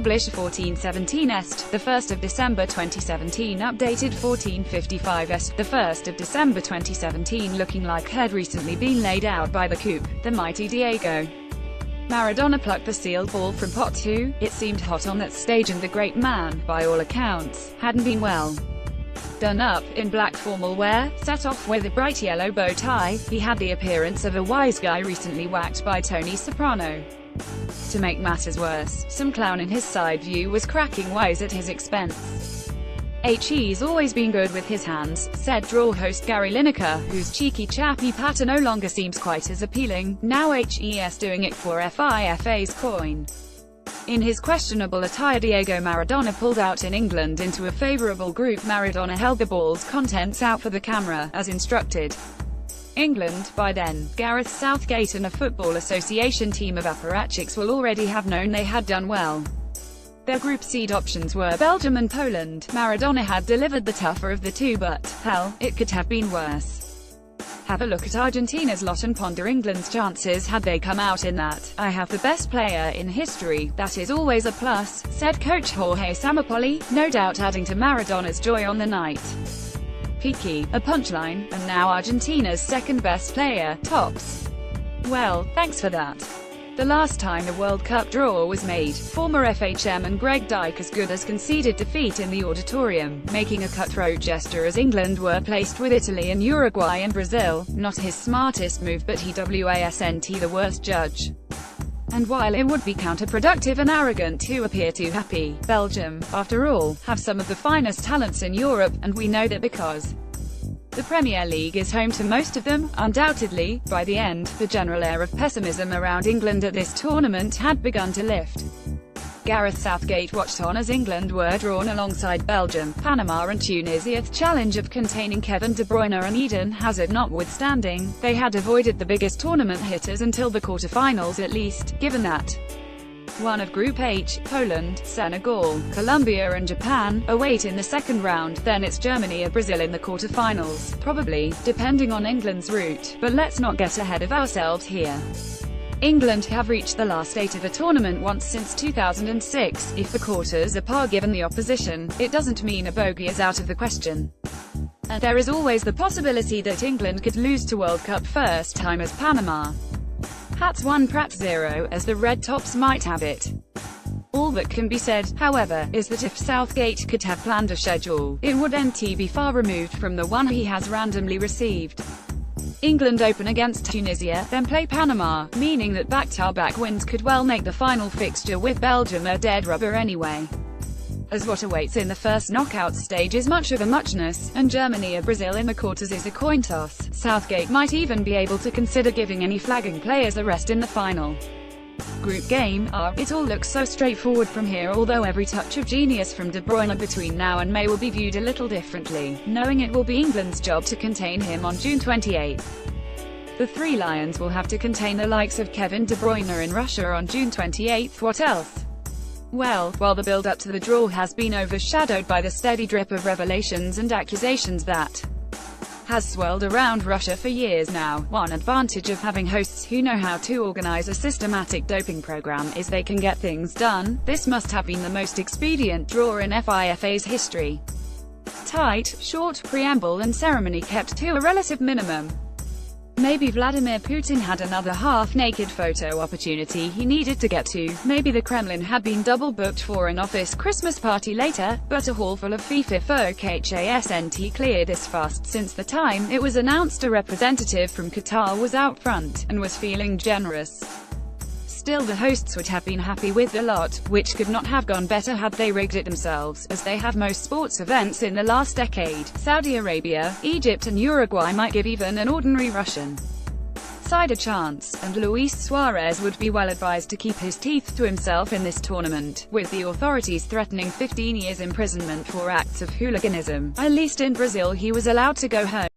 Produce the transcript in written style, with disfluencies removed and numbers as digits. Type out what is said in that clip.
published 1417 est, the 1st of December 2017, updated 1455 est, the 1st of December 2017, looking like had recently been laid out by the coup. The mighty Diego Maradona plucked the sealed ball from pot 2. It seemed hot on that stage, and the great man, by all accounts, hadn't been well done up, in black formal wear, set off with a bright yellow bow tie. He had the appearance of a wise guy recently whacked by Tony Soprano. To make matters worse, some clown in his side view was cracking wise at his expense. He's always been good with his hands, said Draw host Gary Lineker, whose cheeky chappy patter no longer seems quite as appealing. Now HE's doing it for FIFA's coin. In his questionable attire, Diego Maradona pulled out in England into a favourable group. Maradona held the ball's contents out for the camera, as instructed. England, by then, Gareth Southgate and a Football Association team of apparatchiks will already have known they had done well. Their group seed options were Belgium and Poland. Maradona had delivered the tougher of the two, but, hell, it could have been worse. Have a look at Argentina's lot and ponder England's chances had they come out in that. I have the best player in history, that is always a plus, said coach Jorge Sampaoli, no doubt adding to Maradona's joy on the night. Peaky, a punchline, and now Argentina's second best player, tops. Well, thanks for that. The last time the World Cup draw was made, former FA chairman Greg Dyke as good as conceded defeat in the auditorium, making a cutthroat gesture as England were placed with Italy and Uruguay and Brazil. Not his smartest move, but he wasn't the worst judge. And while it would be counterproductive and arrogant to appear too happy, Belgium, after all, have some of the finest talents in Europe, and we know that because the Premier League is home to most of them. Undoubtedly, by the end, the general air of pessimism around England at this tournament had begun to lift. Gareth Southgate watched on as England were drawn alongside Belgium, Panama and Tunisia. The challenge of containing Kevin De Bruyne and Eden Hazard notwithstanding, they had avoided the biggest tournament hitters until the quarter-finals at least, given that one of Group H, Poland, Senegal, Colombia and Japan, await in the second round, then it's Germany or Brazil in the quarter-finals, probably, depending on England's route, but let's not get ahead of ourselves here. England have reached the last 8 of a tournament once since 2006, if the quarters are par given the opposition, it doesn't mean a bogey is out of the question. And there is always the possibility that England could lose to World Cup first timers Panama. Hats 1 Pratt 0, as the Red Tops might have it. All that can be said, however, is that if Southgate could have planned a schedule, it wouldn't be far removed from the one he has randomly received. England open against Tunisia, then play Panama, meaning that back-to-back wins could well make the final fixture with Belgium a dead rubber anyway. As what awaits in the first knockout stage is much of a muchness, and Germany or Brazil in the quarters is a coin toss. Southgate might even be able to consider giving any flagging players a rest in the final group game. It all looks so straightforward from here, although every touch of genius from De Bruyne between now and May will be viewed a little differently, knowing it will be England's job to contain him on June 28. The Three Lions will have to contain the likes of Kevin De Bruyne in Russia on June 28. What else? Well, while the build-up to the draw has been overshadowed by the steady drip of revelations and accusations that has swirled around Russia for years now, one advantage of having hosts who know how to organize a systematic doping program is they can get things done. This must have been the most expedient draw in FIFA's history. Tight, short, preamble and ceremony kept to a relative minimum. Maybe Vladimir Putin had another half-naked photo opportunity he needed to get to, maybe the Kremlin had been double-booked for an office Christmas party later, but a hall full of FIFA folk hasn't cleared this fast since the time it was announced a representative from Qatar was out front, and was feeling generous. Still, the hosts would have been happy with the lot, which could not have gone better had they rigged it themselves, as they have most sports events in the last decade. Saudi Arabia, Egypt and Uruguay might give even an ordinary Russian side a chance, and Luis Suarez would be well advised to keep his teeth to himself in this tournament, with the authorities threatening 15 years imprisonment for acts of hooliganism. At least in Brazil he was allowed to go home.